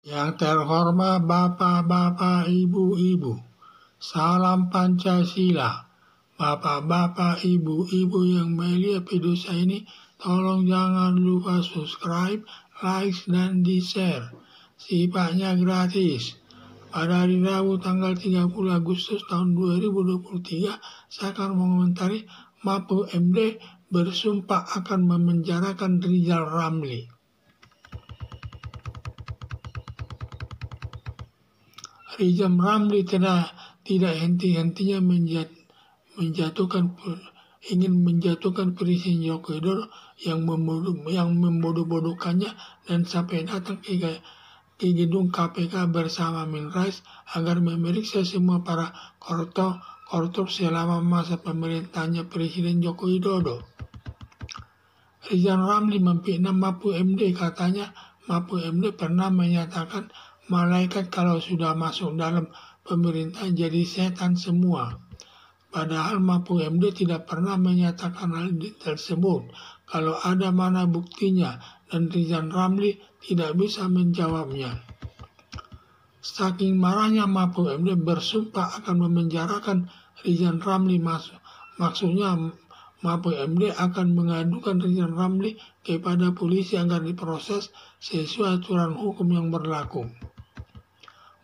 Yang terhormat Bapak-Bapak, Ibu-Ibu, salam Pancasila. Bapak-bapak, Ibu-Ibu yang melihat video saya ini, tolong jangan lupa subscribe, like, dan di-share. Sifatnya gratis. Pada hari Rabu tanggal 30 Agustus tahun 2023, saya akan mengomentari Mahfud MD bersumpah akan memenjarakan Rizal Ramli. Rizal Ramli tidak henti-hentinya ingin menjatuhkan Presiden Joko Widodo yang membodoh-bodohkannya dan sampai datang ke gedung KPK bersama Amin Rais agar memeriksa semua para koruptor selama masa pemerintahnya Presiden Joko Widodo. Rizal Ramli memfitnah Mahfud MD, katanya Mahfud MD pernah menyatakan malaikat kalau sudah masuk dalam pemerintahan jadi setan semua. Padahal Mahfud MD tidak pernah menyatakan hal tersebut. Kalau ada mana buktinya, dan Rizal Ramli tidak bisa menjawabnya. Saking marahnya Mahfud MD bersumpah akan memenjarakan Rizal Ramli. Maksudnya Mahfud MD akan mengadukan Rizal Ramli kepada polisi agar diproses sesuai aturan hukum yang berlaku.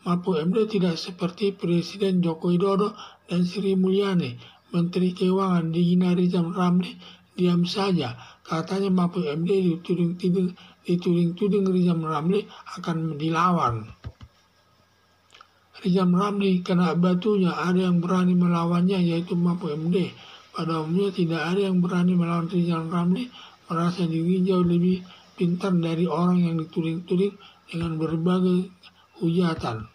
Mahfud MD tidak seperti Presiden Joko Widodo dan Sri Mulyani, Menteri Keuangan, dihina Rizal Ramli diam saja. Katanya Mahfud MD dituding Rizal Ramli akan dilawan. Rizal Ramli kena batunya, ada yang berani melawannya yaitu Mahfud MD. Pada umumnya tidak ada yang berani melawan Rizal Ramli, merasa diri jauh lebih pintar dari orang yang dituding-tuding dengan berbagai hujatan.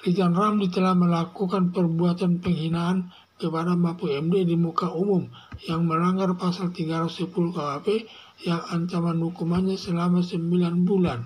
Rizal Ramli telah melakukan perbuatan penghinaan kepada Mahfud MD di muka umum yang melanggar pasal 310 KUHP yang ancaman hukumannya selama 9 bulan.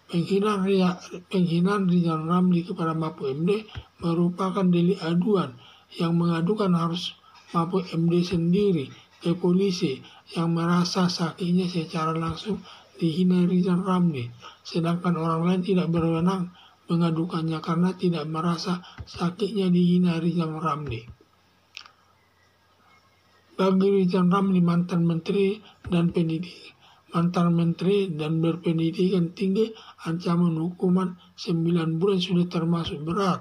Penghinaan Rizal Ramli kepada Mahfud MD merupakan delik aduan yang mengadukan harus Mahfud MD sendiri ke polisi yang merasa sakitnya secara langsung dihina Rizal Ramli, sedangkan orang lain tidak berwenang mengadukannya karena tidak merasa sakitnya dihina Rizal Ramli. Bagi Rizal Ramli, mantan menteri dan berpendidikan tinggi, ancaman hukuman 9 bulan sudah termasuk berat.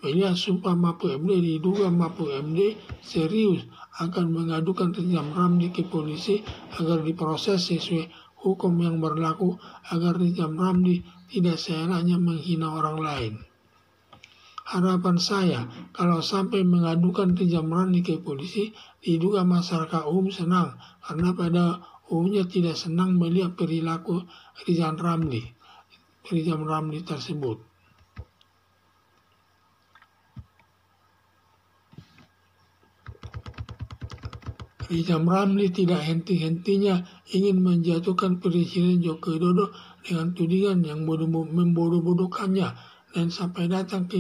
Melihat sumpah Mahfud MD, diduga Mahfud MD serius akan mengadukan Rizal Ramli ke polisi agar diproses sesuai hukum yang berlaku, agar Rizal Ramli tidak seenaknya menghina orang lain. Harapan saya, kalau sampai mengadukan Rizal Ramli ke polisi, diduga masyarakat umum senang, karena pada umumnya tidak senang melihat perilaku Rizal Ramli tersebut. Rizal Ramli tidak henti-hentinya ingin menjatuhkan Presiden Joko Widodo dengan tudingan yang membodoh-bodohkannya dan sampai datang ke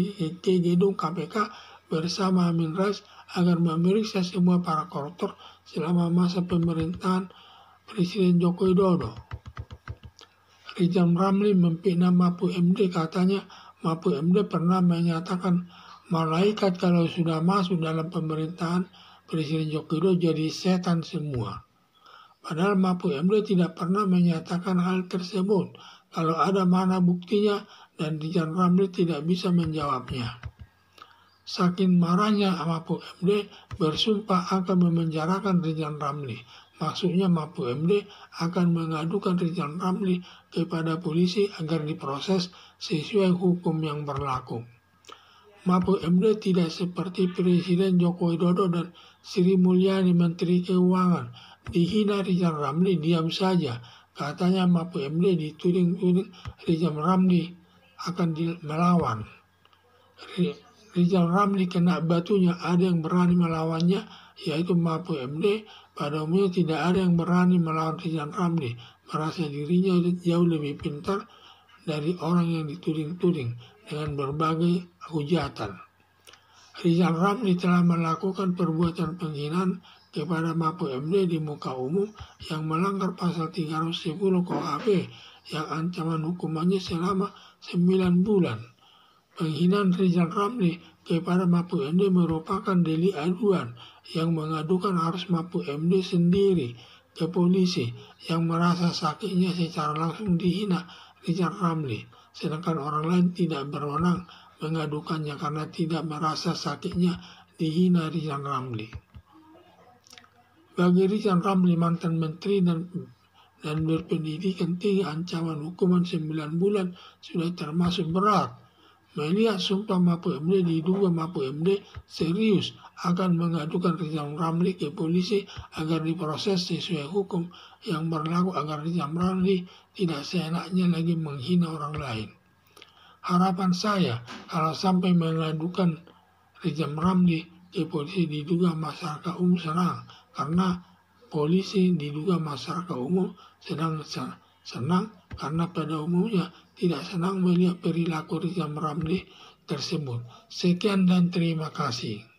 gedung KPK bersama Amin Rais agar memeriksa semua para koruptor selama masa pemerintahan Presiden Joko Widodo. Rizal Ramli memfitnah Mahfud MD, katanya Mahfud MD pernah menyatakan malaikat kalau sudah masuk dalam pemerintahan Presiden Joko Widodo jadi setan semua. Padahal Mahfud MD tidak pernah menyatakan hal tersebut. Kalau ada mana buktinya, dan Rizal Ramli tidak bisa menjawabnya. Saking marahnya Mahfud MD bersumpah akan memenjarakan Rizal Ramli. Maksudnya Mahfud MD akan mengadukan Rizal Ramli kepada polisi agar diproses sesuai hukum yang berlaku. Mahfud MD tidak seperti Presiden Joko Widodo dan Sri Mulyani, Menteri Keuangan, dihina Rizal Ramli diam saja. Katanya Mahfud MD dituding Rizal Ramli akan melawan. Rizal Ramli kena batunya, ada yang berani melawannya yaitu Mahfud MD. Pada umumnya tidak ada yang berani melawan Rizal Ramli, merasa dirinya jauh lebih pintar dari orang yang dituding-tuding dengan berbagai hujatan. Rizal Ramli telah melakukan perbuatan penghinaan kepada Mahfud MD di muka umum yang melanggar pasal 310 KUHP yang ancaman hukumannya selama 9 bulan. Penghinaan Rizal Ramli kepada Mahfud MD merupakan delik aduan yang mengadukan harus Mahfud MD sendiri ke polisi yang merasa sakitnya secara langsung dihina Rizal Ramli, sedangkan orang lain tidak berwenang mengadukannya karena tidak merasa sakitnya dihina Rizal Ramli. Bagi Rizal Ramli, mantan menteri dan berpendidikan tinggi, ancaman hukuman 9 bulan sudah termasuk berat. Melihat sumpah Mahfud MD, diduga Mahfud MD serius akan mengadukan Rizal Ramli ke polisi agar diproses sesuai hukum yang berlaku agar Rizal Ramli tidak seenaknya lagi menghina orang lain. Harapan saya kalau sampai mengadukan Rizal Ramli ke polisi, diduga masyarakat umum senang karena polisi diduga masyarakat umum senang karena pada umumnya tidak senang melihat perilaku Rizal Ramli tersebut. Sekian dan terima kasih.